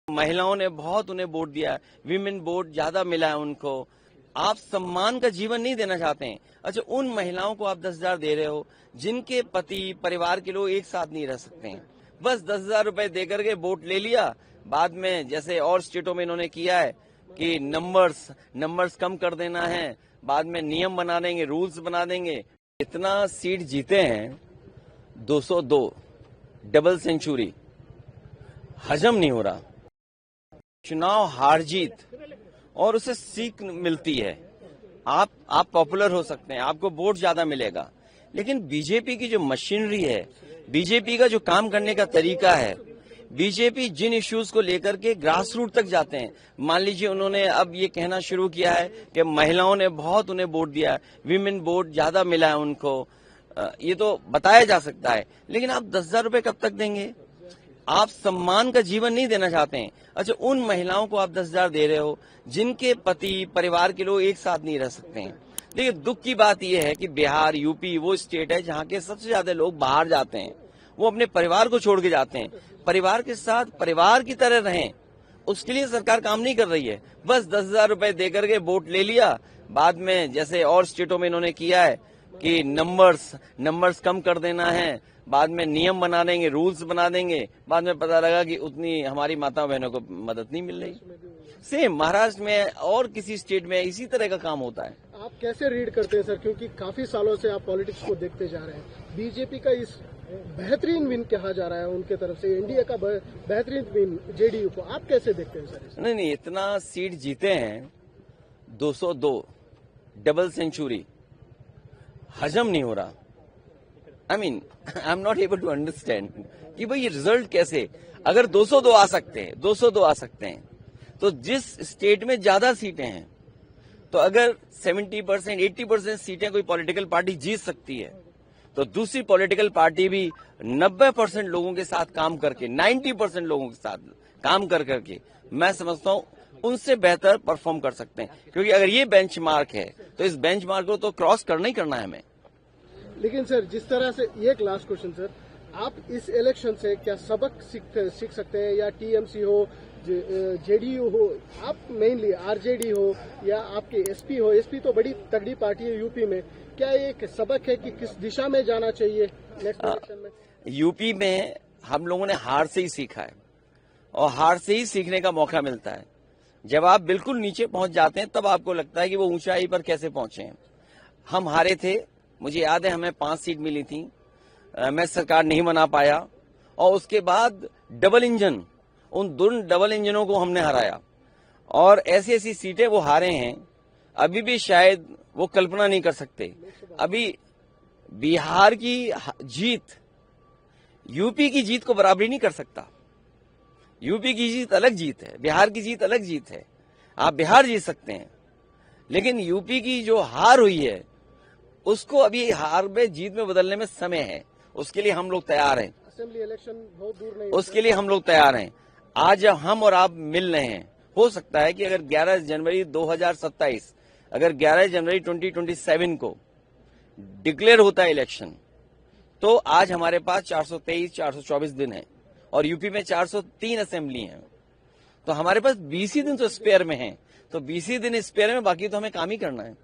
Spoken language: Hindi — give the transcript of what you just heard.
महिलाओं ने बहुत उन्हें वोट दिया, विमेन वोट ज्यादा मिला है उनको। आप सम्मान का जीवन नहीं देना चाहते हैं। अच्छा, उन महिलाओं को आप 10,000 दे रहे हो जिनके पति परिवार के लोग एक साथ नहीं रह सकते हैं। बस 10,000 रुपए दे करके वोट ले लिया। बाद में जैसे और स्टेटों में इन्होंने किया है कि नंबर्स कम कर देना है, बाद में नियम बना देंगे, रूल्स बना देंगे। इतना सीट जीते हैं 202, डबल सेंचुरी, हजम नहीं हो रहा। चुनाव हार जीत और उसे सीख मिलती है। आप पॉपुलर हो सकते हैं, आपको वोट ज्यादा मिलेगा, लेकिन बीजेपी की जो मशीनरी है, बीजेपी का जो काम करने का तरीका है, बीजेपी जिन इश्यूज को लेकर के ग्रास रूट तक जाते हैं। मान लीजिए उन्होंने अब ये कहना शुरू किया है कि महिलाओं ने बहुत उन्हें वोट दिया, विमेन वोट ज्यादा मिला है उनको। ये तो बताया जा सकता है, लेकिन आप 10,000 रुपए कब तक देंगे? आप सम्मान का जीवन नहीं देना चाहते हैं। अच्छा, उन महिलाओं को आप 10,000 दे रहे हो जिनके पति परिवार के लोग एक साथ नहीं रह सकते हैं। देखिए, दुख की बात यह है कि बिहार, यूपी वो स्टेट है जहां के सबसे ज्यादा लोग बाहर जाते हैं। वो अपने परिवार को छोड़ के जाते हैं। परिवार के साथ परिवार की तरह रहें, उसके लिए सरकार काम नहीं कर रही है। बस 10,000 रुपए दे करके वोट ले लिया। बाद में जैसे और स्टेटों में इन्होंने किया है कि नंबर्स कम कर देना है, बाद में नियम बना देंगे, रूल्स बना देंगे। बाद में पता लगा कि उतनी हमारी माता बहनों को मदद नहीं मिल रही। सेम महाराष्ट्र में और किसी स्टेट में इसी तरह का काम होता है। आप कैसे रीड करते हैं सर, क्योंकि काफी सालों से आप पॉलिटिक्स को देखते जा रहे हैं। बीजेपी का इस बेहतरीन विन कहा जा रहा है उनके तरफ से, एनडीए का बेहतरीन विन जेडीयू को, आप कैसे देखते हैं सर? नहीं, इतना सीट जीते हैं 202, डबल सेंचुरी, हजम नहीं हो रहा। I am not able to understand कि भाई ये रिजल्ट कैसे, अगर 202 आ सकते हैं तो जिस स्टेट में ज्यादा सीटें हैं, तो अगर 70%, 80% सीटें कोई पॉलिटिकल पार्टी जीत सकती है, तो दूसरी पॉलिटिकल पार्टी भी 90% लोगों के साथ काम करके, 90% लोगों के साथ काम कर करके, मैं समझता हूं उनसे बेहतर परफॉर्म कर सकते हैं। क्योंकि अगर ये बेंचमार्क है तो इस बेंचमार्क को तो क्रॉस करना ही करना है हमें। लेकिन सर, जिस तरह से, एक लास्ट क्वेश्चन सर, आप इस इलेक्शन से क्या सबक सीख सकते हैं? या टीएमसी हो, जेडीयू हो, आप मेनली आरजेडी हो, या आपके एसपी हो, एसपी तो बड़ी तगड़ी पार्टी है यूपी में, क्या एक सबक है कि किस दिशा में जाना चाहिए नेक्स्ट इलेक्शन में? यूपी में हम लोगों ने हार से ही सीखा है, और हार से ही सीखने का मौका मिलता है। जब आप बिल्कुल नीचे पहुंच जाते हैं तब आपको लगता है कि वो ऊंचाई पर कैसे पहुंचे हैं। हम हारे थे, मुझे याद है हमें 5 सीट मिली थी, मैं सरकार नहीं बना पाया, और उसके बाद डबल इंजन, उन दोनों डबल इंजनों को हमने हराया, और ऐसी ऐसी सीटें वो हारे हैं अभी भी शायद वो कल्पना नहीं कर सकते। अभी बिहार की जीत यूपी की जीत को बराबरी नहीं कर सकता। यूपी की जीत अलग जीत है, बिहार की जीत अलग जीत है। आप बिहार जीत सकते हैं, लेकिन यूपी की जो हार हुई है उसको अभी हार में जीत में बदलने में समय है। उसके लिए हम लोग तैयार हैं। असेंबली इलेक्शन बहुत दूर नहीं, उसके लिए हम लोग तैयार हैं। आज हम और आप मिल रहे हैं, हो सकता है कि अगर 11 जनवरी 2027, अगर 11 जनवरी 2027 को डिक्लेयर होता है इलेक्शन, तो आज हमारे पास 424 दिन है, और यूपी में 403 असेंबली हैं, तो हमारे पास 20 ही दिन तो स्पेयर में हैं। तो 20 ही दिन स्पेयर में, बाकी तो हमें काम ही करना है।